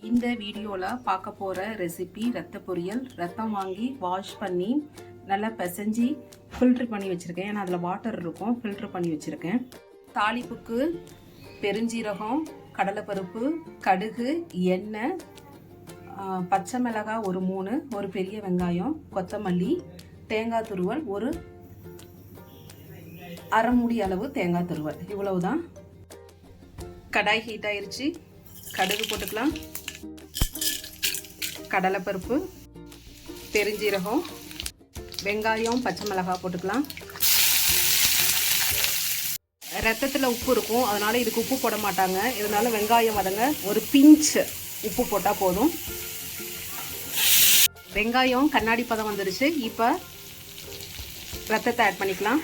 இந்த வீடியோவில் பார்க்க போகிற ரெசிபி ரத்த பொரியல். ரத்தம் வாங்கி வாஷ் பண்ணி நல்லா பிசைஞ்சி ஃபில்ட்ரு பண்ணி வச்சுருக்கேன். ஏன்னா அதில் வாட்டர் இருக்கும், ஃபில்ட்ரு பண்ணி வச்சுருக்கேன். தாளிப்புக்கு பெருஞ்சீரகம், கடலைப்பருப்பு, கடுகு, எண்ணெய், பச்சை மிளகாய் ஒரு 3, ஒரு பெரிய வெங்காயம், கொத்தமல்லி, தேங்காய் துருவல், ஒரு அரை மூடி அளவு தேங்காய் துருவல், இவ்வளவுதான். கடாய் ஹீட் ஆயிடுச்சு. கடுகு போட்டுக்கலாம், கடலைப்பருப்பு, பெருஞ்சீரகம், வெங்காயம், பச்சை மிளகாய் போட்டுக்கலாம். ரத்தத்தில் உப்பு இருக்கும், அதனால் இதுக்கு உப்பு போட மாட்டாங்க. இதனால வெங்காயம் வதங்க ஒரு பிஞ்ச் உப்பு போட்டால் போதும். வெங்காயம் கண்ணாடி பதம் வந்துருச்சு. இப்போ ரத்தத்தை ஆட் பண்ணிக்கலாம்.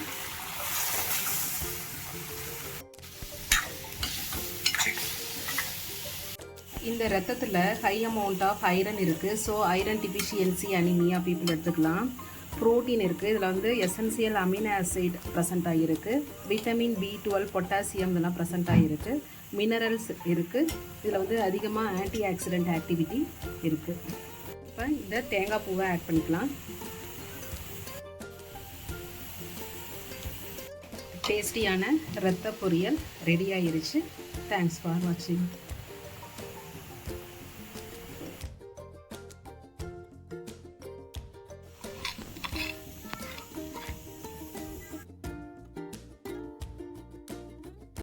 இந்த ரத்தத்தில் ஹை அமௌண்ட் ஆஃப் ஐரன் இருக்குது. So iron deficiency anaemia people எடுத்துக்கலாம். ப்ரோட்டீன் இருக்குது, இதில் வந்து எசென்சியல் அமினோ ஆசிட் ப்ரெசென்ட் ஆகிருக்கு. விட்டமின் B12, பொட்டாசியம் இதெல்லாம் ப்ரெசென்ட் ஆகிருக்கு. மினரல்ஸ் இருக்குது. இதில் வந்து அதிகமாக ஆன்டி ஆக்சிடென்ட் ஆக்டிவிட்டி இருக்குது. இப்போ இந்த தேங்காய் பூவை ஆட் பண்ணிக்கலாம். டேஸ்டியான ரத்த பொரியல் ரெடி ஆகிருச்சு. தேங்க்ஸ் ஃபார் வாட்சிங்.